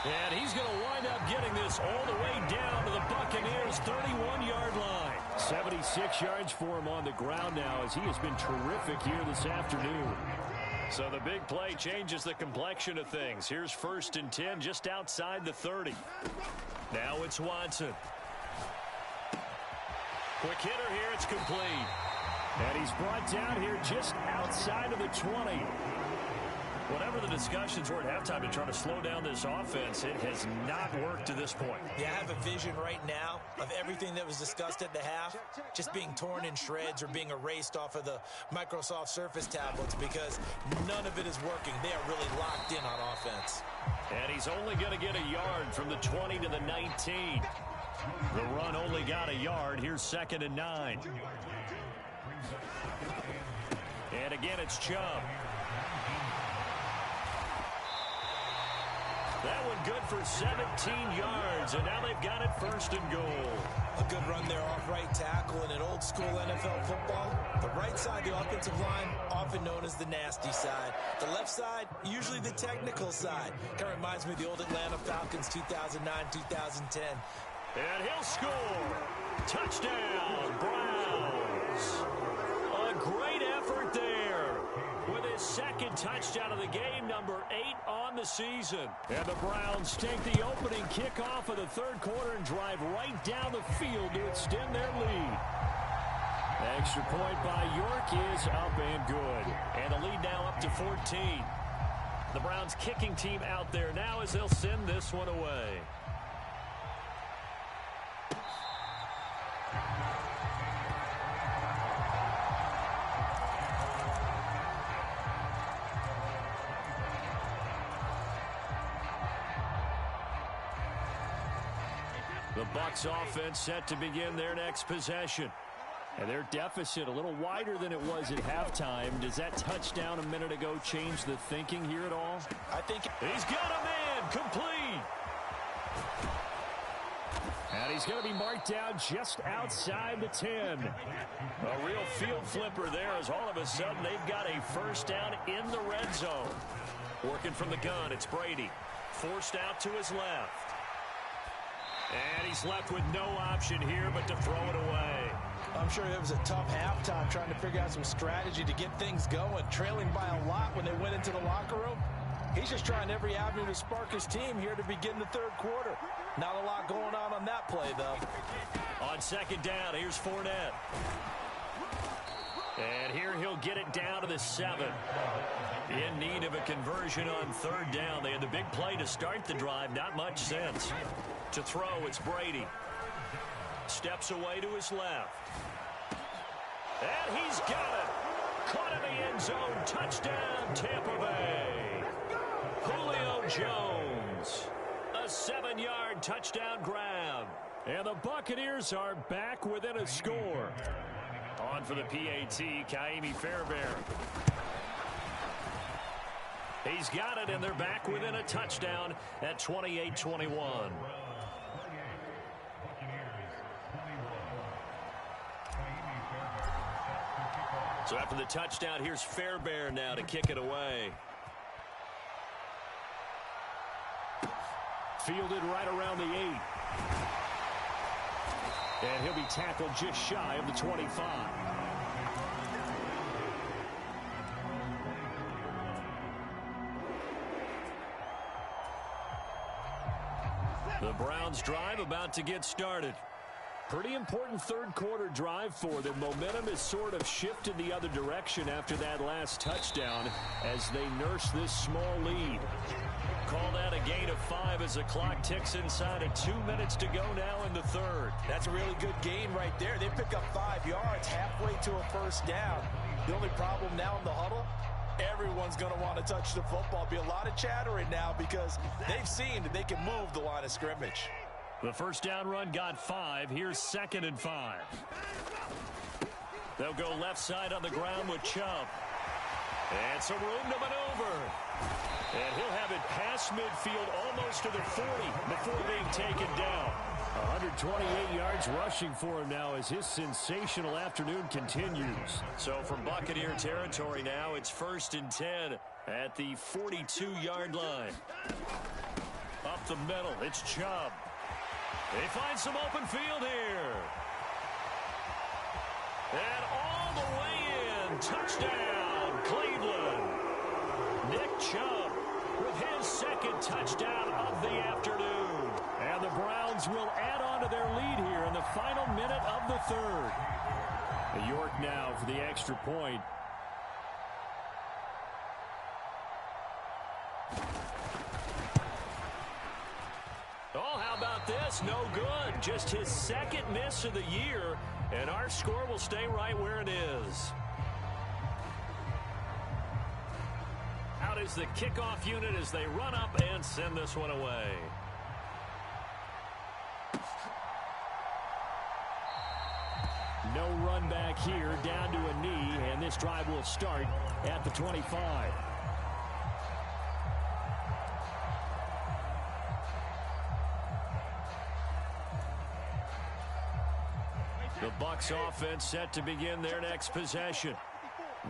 And he's going to wind up getting this all the way down to the Buccaneers' 31-yard line. 76 yards for him on the ground now as he has been terrific here this afternoon. So the big play changes the complexion of things. Here's 1st and 10 just outside the 30. Now it's Watson. Quick hitter here, it's complete. And he's brought down here just outside of the 20. Whatever the discussions were at halftime to try to slow down this offense, it has not worked to this point. Yeah, I have a vision right now of everything that was discussed at the half just being torn in shreds or being erased off of the Microsoft Surface tablets because none of it is working. They are really locked in on offense. And he's only going to get a yard from the 20 to the 19. The run only got a yard. Here's 2nd and 9. And again, it's Chubb. That one good for 17 yards, and now they've got it 1st and goal. A good run there off right tackle in an old school NFL football. The right side, the offensive line, often known as the nasty side. The left side, usually the technical side. Kind of reminds me of the old Atlanta Falcons 2009-2010. And he'll score. Touchdown, Browns. A great effort there with his second touchdown of the game, number 8 on the season. And the Browns take the opening kickoff of the third quarter and drive right down the field to extend their lead. Extra point by York is up and good. And the lead now up to 14. The Browns kicking team out there now as they'll send this one away. The Bucs offense set to begin their next possession. And their deficit a little wider than it was at halftime. Does that touchdown a minute ago change the thinking here at all? I think he's got a man complete. And he's going to be marked down just outside the 10. A real field flipper there as all of a sudden they've got a first down in the red zone. Working from the gun, it's Brady. Forced out to his left. And he's left with no option here but to throw it away. I'm sure it was a tough halftime trying to figure out some strategy to get things going. Trailing by a lot when they went into the locker room. He's just trying every avenue to spark his team here to begin the third quarter. Not a lot going on that play, though. On second down, here's Fournette. And here he'll get it down to the 7. In need of a conversion on third down. They had the big play to start the drive. Not much sense. To throw, it's Brady. Steps away to his left. And he's got it. Caught in the end zone. Touchdown, Tampa Bay. Julio Jones. A 7-yard touchdown grab. And the Buccaneers are back within a score. On for the PAT, Ka'imi Fairbairn. He's got it, and they're back within a touchdown at 28-21. So after the touchdown, here's Fairbairn now to kick it away. Fielded right around the 8. And he'll be tackled just shy of the 25. The Browns drive about to get started. Pretty important third quarter drive for them. Momentum has sort of shifted the other direction after that last touchdown as they nurse this small lead. Call that a gain of 5 as the clock ticks inside of 2 minutes to go now in the third. That's a really good gain right there. They pick up 5 yards halfway to a first down. The only problem now in the huddle, everyone's going to want to touch the football. Be a lot of chattering now because they've seen that they can move the line of scrimmage. The first down run got 5. Here's 2nd and 5. They'll go left side on the ground with Chubb. And some room to maneuver. And he'll have it past midfield almost to the 40 before being taken down. 128 yards rushing for him now as his sensational afternoon continues. So from Buccaneer territory now, it's 1st and 10 at the 42-yard line. Up the middle, it's Chubb. They find some open field here. And all the way in. Touchdown, Cleveland. Nick Chubb with his 2nd touchdown of the afternoon. And the Browns will add on to their lead here in the final minute of the third. York now for the extra point. Oh, how about this? No good. Just his 2nd miss of the year, and our score will stay right where it is. Out is the kickoff unit as they run up and send this one away. No run back here, down to a knee, and this drive will start at the 25. The Bucs offense set to begin their next possession.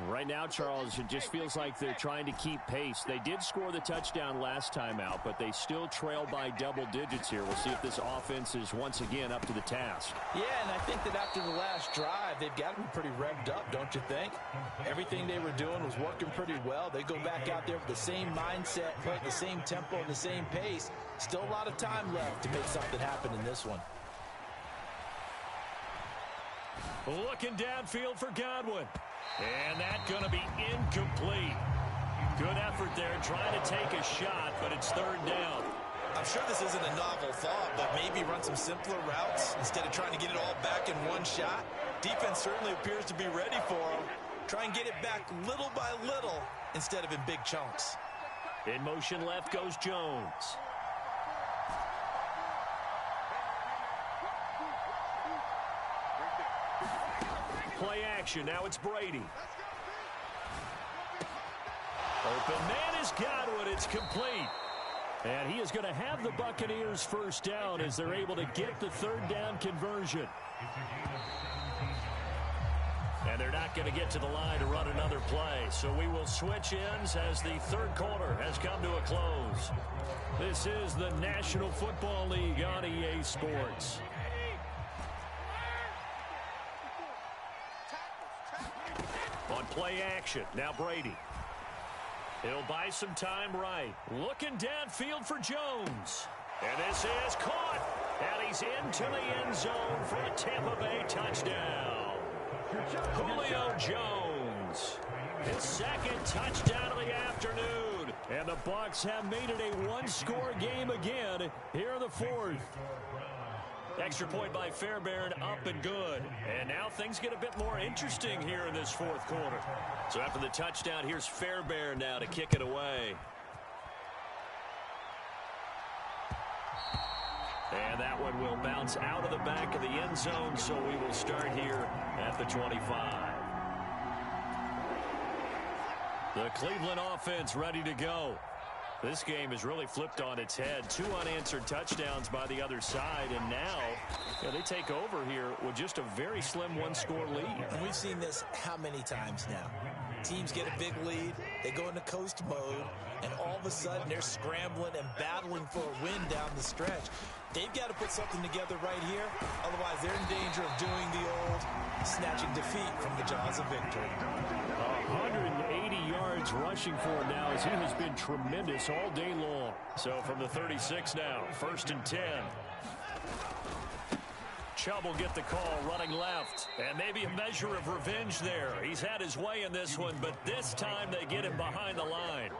Right now, Charles, it just feels like they're trying to keep pace. They did score the touchdown last time out, but they still trail by double digits here. We'll see if this offense is once again up to the task. Yeah, and I think that after the last drive, they've got to be pretty revved up, don't you think? Everything they were doing was working pretty well. They go back out there with the same mindset, playing the same tempo and the same pace. Still a lot of time left to make something happen in this one. Looking downfield for Godwin. And that's going to be incomplete. Good effort there trying to take a shot, but it's third down. I'm sure this isn't a novel thought, but maybe run some simpler routes instead of trying to get it all back in one shot. Defense certainly appears to be ready for him. Try and get it back little by little instead of in big chunks. In motion left goes Jones. Play action. Now it's Brady. Open man is Godwin. It's complete. And he is going to have the Buccaneers first down as they're able to get the third down conversion. And they're not going to get to the line to run another play. So we will switch ends as the third quarter has come to a close. This is the National Football League on EA Sports. On play action, now Brady. He'll buy some time right. Looking downfield for Jones. And this is caught. And he's into the end zone for a Tampa Bay touchdown. Julio Jones. His second touchdown of the afternoon. And the Bucs have made it a one-score game again here in the fourth. Extra point by Fairbairn, up and good. And now things get a bit more interesting here in this fourth quarter. So after the touchdown, here's Fairbairn now to kick it away. And that one will bounce out of the back of the end zone, so we will start here at the 25. The Cleveland offense ready to go. This game is really flipped on its head. 2 unanswered touchdowns by the other side, and now they take over here with just a very slim one-score lead. And we've seen this how many times now? Teams get a big lead, they go into coast mode, and all of a sudden they're scrambling and battling for a win down the stretch. They've got to put something together right here, otherwise they're in danger of doing the old snatching defeat from the jaws of victory. 180 yards rushing for him now as he has been tremendous all day long. So from the 36 now, 1st and 10. Chubb will get the call running left. And maybe a measure of revenge there. He's had his way in this one, but this time they get him behind the line.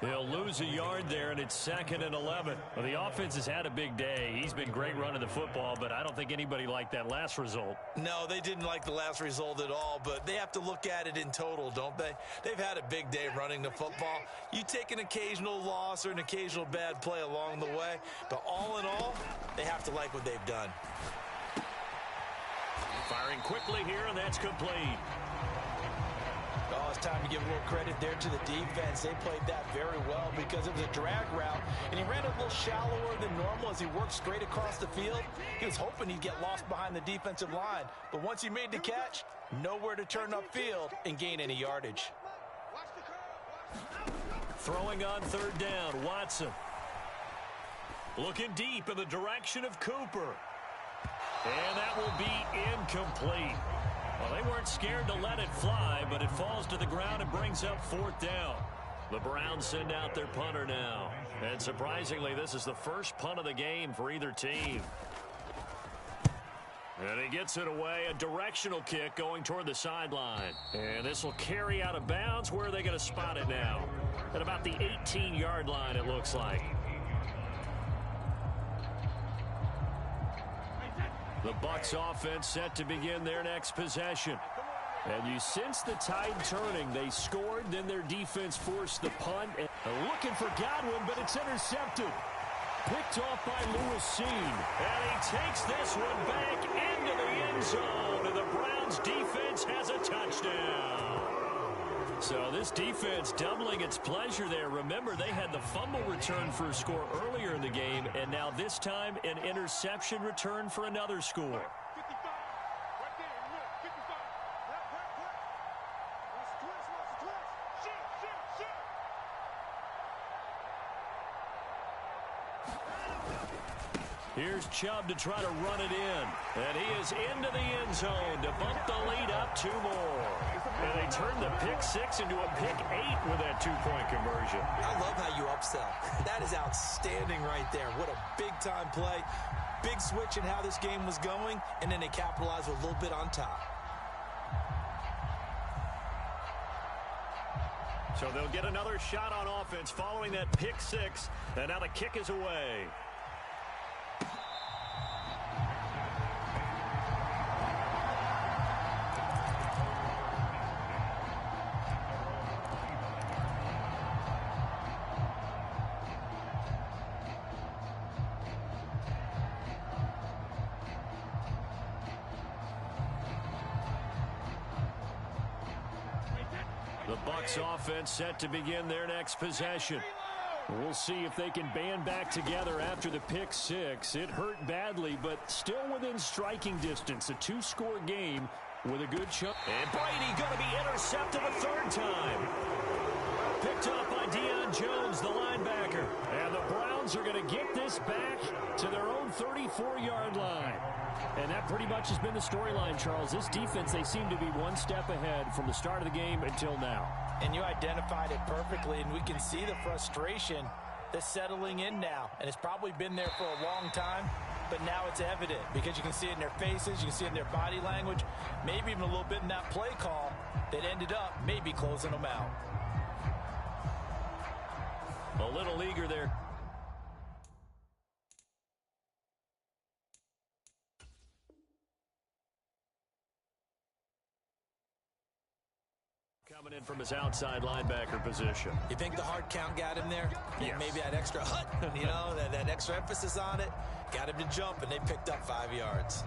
He'll lose a yard there, and it's 2nd and 11. Well, the offense has had a big day. He's been great running the football, but I don't think anybody liked that last result. No, they didn't like the last result at all, but they have to look at it in total, don't they? They've had a big day running the football. You take an occasional loss or an occasional bad play along the way, but all in all, they have to like what they've done. Firing quickly here, and that's complete. Oh, it's time to give a little credit there to the defense. They played that very well because it was a drag route, and he ran a little shallower than normal as he worked straight across the field. He was hoping he'd get lost behind the defensive line, but once he made the catch, nowhere to turn upfield and gain any yardage. Throwing on 3rd down, Watson. Looking deep in the direction of Cooper. And that will be incomplete. Well, they weren't scared to let it fly, but it falls to the ground and brings up 4th down. The Browns send out their punter now. And surprisingly, this is the first punt of the game for either team. And he gets it away, a directional kick going toward the sideline. And this will carry out of bounds. Where are they going to spot it now? At about the 18-yard line, it looks like. The Bucs offense set to begin their next possession. And you sense the tide turning. They scored, then their defense forced the punt. And looking for Godwin, but it's intercepted. Picked off by Lewis Cine. And he takes this one back into the end zone. And the Browns defense has a touchdown. So this defense doubling its pleasure there. Remember, they had the fumble return for a score earlier in the game, and now this time an interception return for another score. Here's Chubb to try to run it in. And he is into the end zone to bump the lead up 2 more. And they turn the pick 6 into a pick 8 with that 2-point conversion. I love how you upsell. That is outstanding right there. What a big-time play. Big switch in how this game was going, and then they capitalized with a little bit on top. So they'll get another shot on offense following that pick six. And now the kick is away. The Bucs offense set to begin their next possession. We'll see if they can band back together after the pick six. It hurt badly, but still within striking distance. A two-score game with a good shot. And Brady going to be intercepted a third time. Picked up by Deion Jones, the linebacker. And the Browns are going to get this back to their own 34-yard line. And that pretty much has been the storyline, Charles. This defense, they seem to be one step ahead from the start of the game until now. And you identified it perfectly, and we can see the frustration that's settling in now. And it's probably been there for a long time, but now it's evident because you can see it in their faces, you can see it in their body language, maybe even a little bit in that play call that ended up maybe closing them out. A little eager there. Coming in from his outside linebacker position. You think the hard count got him there? Yes. Maybe that extra hut, you know, that extra emphasis on it, got him to jump, and they picked up 5 yards.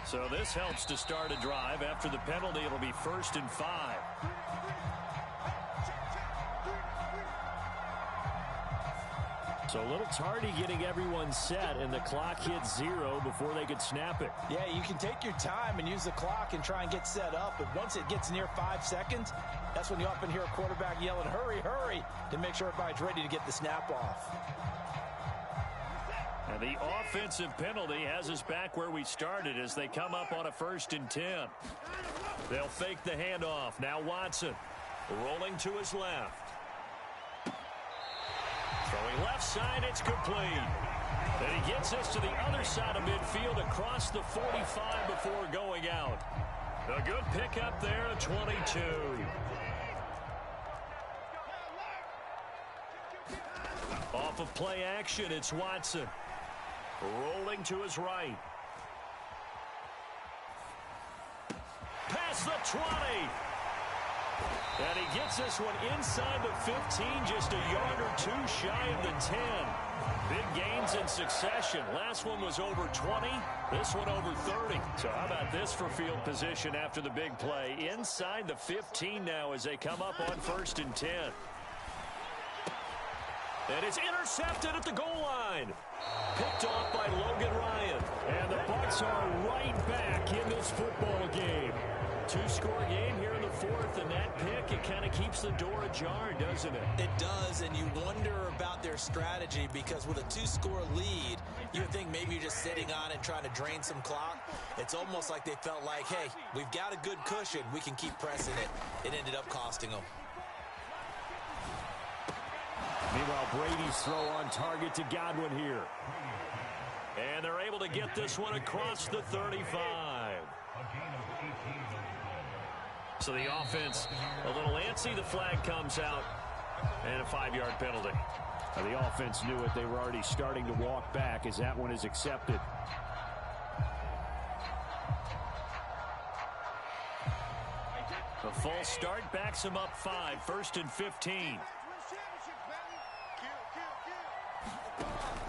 So this helps to start a drive. After the penalty, it'll be 1st and 5. So a little tardy getting everyone set, and the clock hits 0 before they could snap it. Yeah, you can take your time and use the clock and try and get set up, but once it gets near 5 seconds, that's when you often hear a quarterback yelling, hurry, hurry, to make sure everybody's ready to get the snap off. And the offensive penalty has us back where we started as they come up on a 1st and 10. They'll fake the handoff. Now Watson rolling to his left. Throwing left side, it's complete. And he gets us to the other side of midfield across the 45 before going out. A good pickup there at 22. Off of play action, it's Watson. Rolling to his right. Past the 20. And he gets this one inside the 15, just a yard or two shy of the 10. Big gains in succession. Last one was over 20. This one over 30. So how about this for field position after the big play? Inside the 15 now as they come up on 1st and 10. And it's intercepted at the goal line. Picked off by Logan Ryan. And the Bucs are right back in this football game. Two-score game here in the 4th, and that pick, it kind of keeps the door ajar, doesn't it? It does, and you wonder about their strategy because with a 2-score lead, you would think maybe you're just sitting on it and trying to drain some clock. It's almost like they felt like, hey, we've got a good cushion. We can keep pressing it. It ended up costing them. Meanwhile, Brady's throw on target to Godwin here. And they're able to get this one across the 35. So the offense a little antsy. The flag comes out. And a 5-yard penalty. Now the offense knew it. They were already starting to walk back as that one is accepted. The false start backs him up 5. 1st and 15.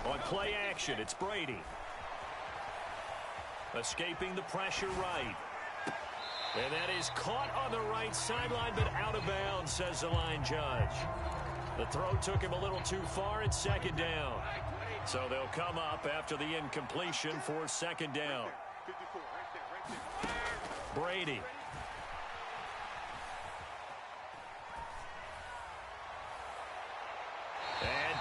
On play action, it's Brady. Escaping the pressure right. And that is caught on the right sideline, but out of bounds, says the line judge. The throw took him a little too far. It's 2nd down. So they'll come up after the incompletion for 2nd down. Brady.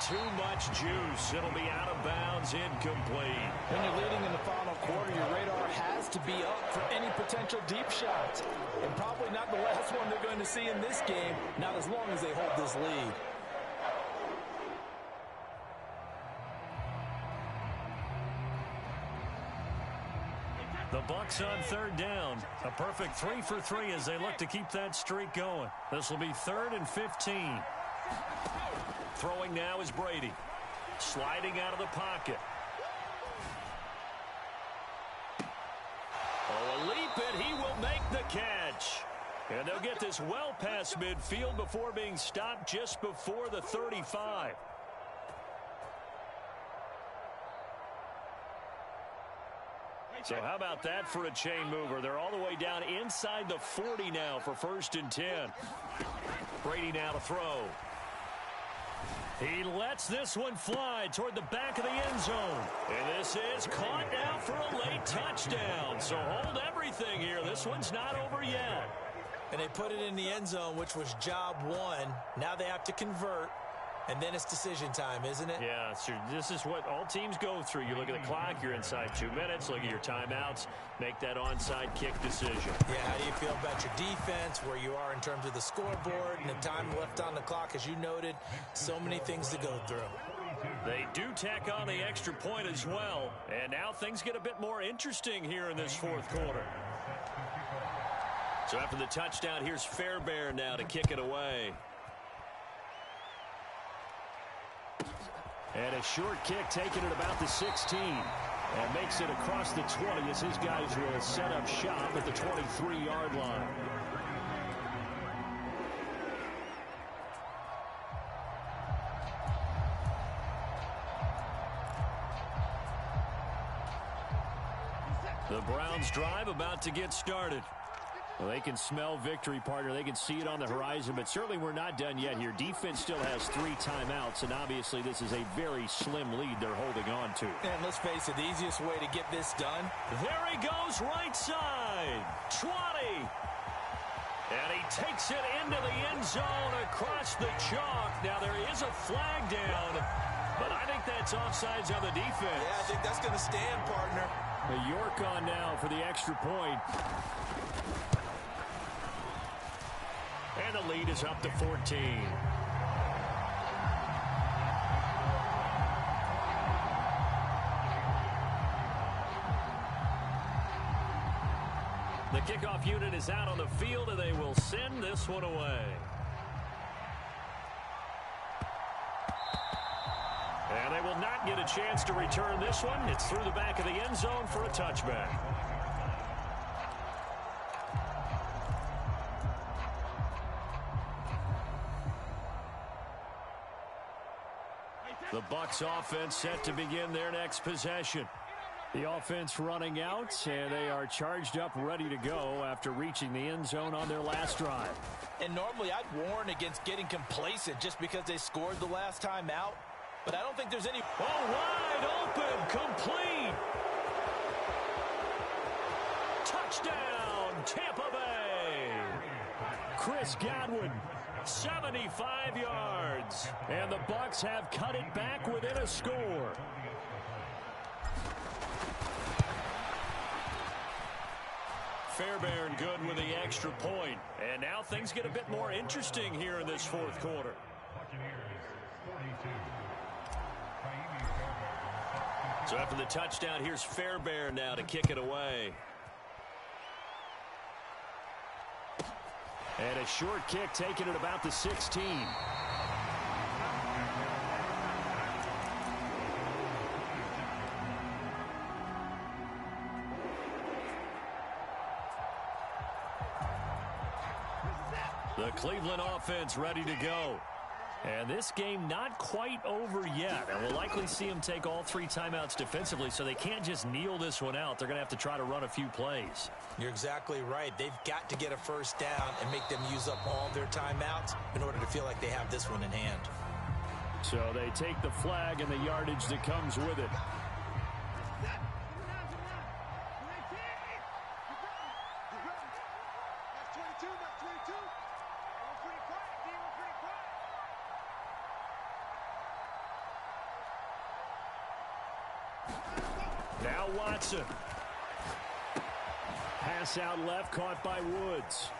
too much juice. It'll be out of bounds, incomplete. When you're leading in the final quarter, your radar has to be up for any potential deep shots. And probably not the last one they're going to see in this game, not as long as they hold this lead. The Bucs on third down. A perfect 3 for 3 as they look to keep that streak going. This will be 3rd and 15. Throwing now is Brady. Sliding out of the pocket. Oh, a leap it. He will make the catch. And they'll get this well past midfield before being stopped just before the 35. So how about that for a chain mover? They're all the way down inside the 40 now for 1st and 10. Brady now to throw. He lets this one fly toward the back of the end zone. And this is caught now for a late touchdown. So hold everything here. This one's not over yet. And they put it in the end zone, which was job one. Now they have to convert. And then it's decision time, isn't it? Yeah, so this is what all teams go through. You look at the clock, you're inside 2 minutes, look at your timeouts, make that onside kick decision. Yeah, how do you feel about your defense, where you are in terms of the scoreboard, and the time left on the clock, as you noted, so many things to go through. They do tack on the extra point as well, and now things get a bit more interesting here in this 4th quarter. So after the touchdown, here's Fairbairn now to kick it away. And a short kick taken at about the 16. And makes it across the 20 as his guys will set up shop at the 23-yard line. The Browns drive about to get started. Well, they can smell victory, partner. They can see it on the horizon, but certainly we're not done yet here. Defense still has 3 timeouts, and obviously this is a very slim lead they're holding on to. And let's face it, the easiest way to get this done. There he goes, right side. 20. And he takes it into the end zone across the chalk. Now there is a flag down, but I think that's offsides on the defense. Yeah, I think that's going to stand, partner. York on now for the extra point. And the lead is up to 14. The kickoff unit is out on the field, and they will send this one away. And they will not get a chance to return this one. It's through the back of the end zone for a touchback. The Bucs offense set to begin their next possession. The offense running out, and they are charged up, ready to go after reaching the end zone on their last drive. And normally I'd warn against getting complacent just because they scored the last time out. But I don't think there's any... Oh, wide open, complete. Touchdown, Tampa Bay. Chris Godwin. 75 yards. And the Bucs have cut it back within a score. Fairbairn good with the extra point. And now things get a bit more interesting here in this 4th quarter. So after the touchdown, here's Fairbairn now to kick it away. And a short kick taken at about the 16. The Cleveland offense ready to go. And this game not quite over yet. And we'll likely see them take all 3 timeouts defensively, so they can't just kneel this one out. They're going to have to try to run a few plays. You're exactly right. They've got to get a first down and make them use up all their timeouts in order to feel like they have this one in hand. So they take the flag and the yardage that comes with it. Now Watson. Pass out left, caught by Woods.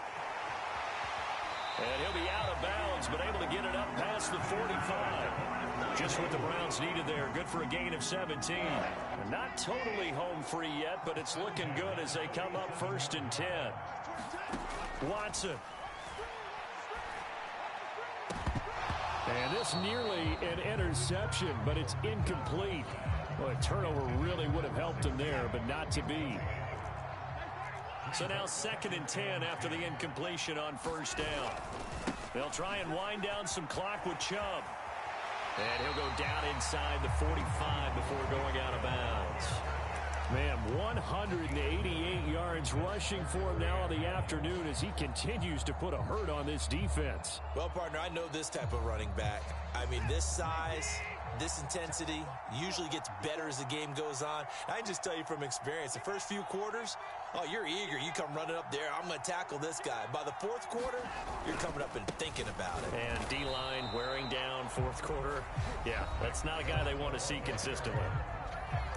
And he'll be out of bounds, but able to get it up past the 45. Just what the Browns needed there. Good for a gain of 17. Not totally home free yet, but it's looking good as they come up 1st and 10. Watson. And this nearly an interception, but it's incomplete. Well, a turnover really would have helped him there, but not to be. So now 2nd and 10 after the incompletion on 1st down. They'll try and wind down some clock with Chubb. And he'll go down inside the 45 before going out of bounds. Man, 188 yards rushing for him now in the afternoon as he continues to put a hurt on this defense. Well, partner, I know this type of running back. I mean, this size, this intensity usually gets better as the game goes on. I can just tell you from experience, the first few quarters, oh, you're eager. You come running up there. I'm going to tackle this guy. By the 4th quarter, you're coming up and thinking about it. And D-line wearing down 4th quarter. Yeah, that's not a guy they want to see consistently.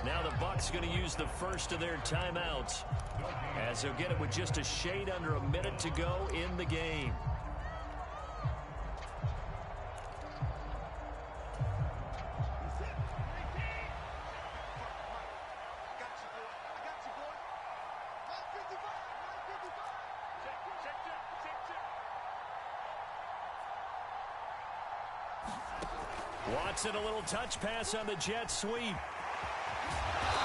Now the Bucs going to use the first of their timeouts as they'll get it with just a shade under a minute to go in the game. Watson, a little touch pass on the jet sweep.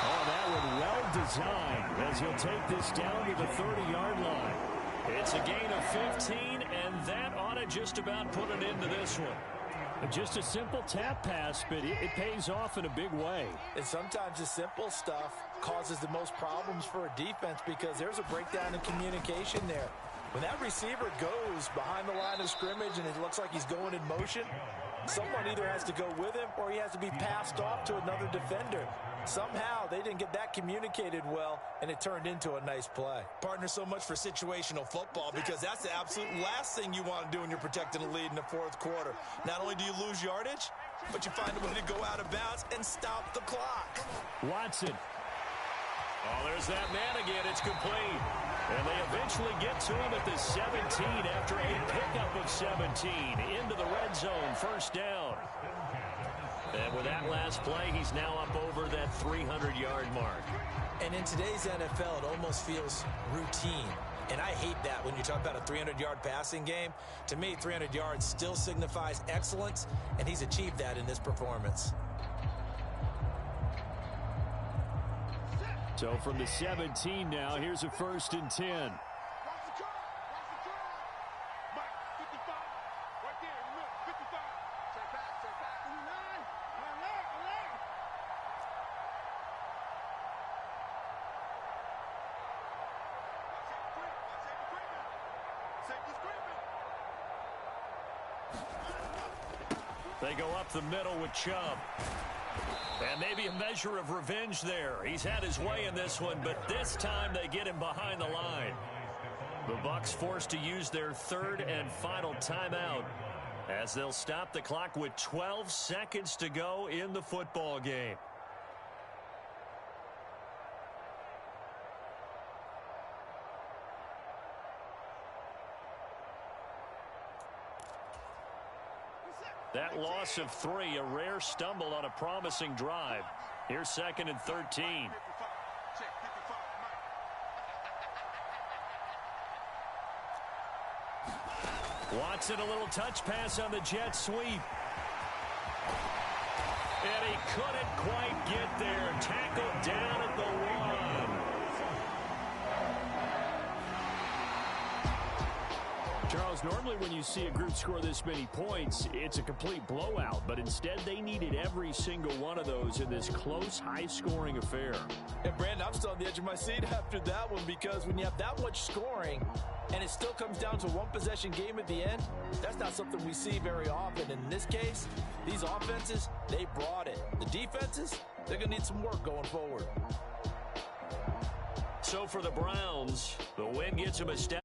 Oh, that one well designed as he'll take this down to the 30-yard line. It's a gain of 15, and that ought to just about put an end to this one. Just a simple tap pass, but it pays off in a big way. And sometimes the simple stuff causes the most problems for a defense because there's a breakdown in communication there. When that receiver goes behind the line of scrimmage and it looks like he's going in motion, someone either has to go with him or he has to be passed off to another defender. Somehow they didn't get that communicated well, and it turned into a nice play. Partner, so much for situational football because that's the absolute last thing you want to do when you're protecting a lead in the 4th quarter. Not only do you lose yardage, but you find a way to go out of bounds and stop the clock. Watson. Oh, there's that man again. It's complete. And they eventually get to him at the 17 after a pickup of 17 into the red zone. 1st down. And with that last play, he's now up over that 300-yard mark. And in today's NFL, it almost feels routine. And I hate that when you talk about a 300-yard passing game. To me, 300 yards still signifies excellence, and he's achieved that in this performance. So from the 17 now, here's a 1st and 10. They go up the middle with Chubb. And maybe a measure of revenge there. He's had his way in this one, but this time they get him behind the line. The Bucs forced to use their 3rd and final timeout as they'll stop the clock with 12 seconds to go in the football game. That loss of 3, a rare stumble on a promising drive. Here's 2nd and 13. Watson, a little touch pass on the jet sweep. And he couldn't quite get there. Tackled down at the 1. Charles, normally when you see a group score this many points, it's a complete blowout. But instead, they needed every single one of those in this close, high-scoring affair. And, Brandon, I'm still on the edge of my seat after that one because when you have that much scoring and it still comes down to one possession game at the end, that's not something we see very often. In this case, these offenses, they brought it. The defenses, they're going to need some work going forward. So for the Browns, the win gets them a step.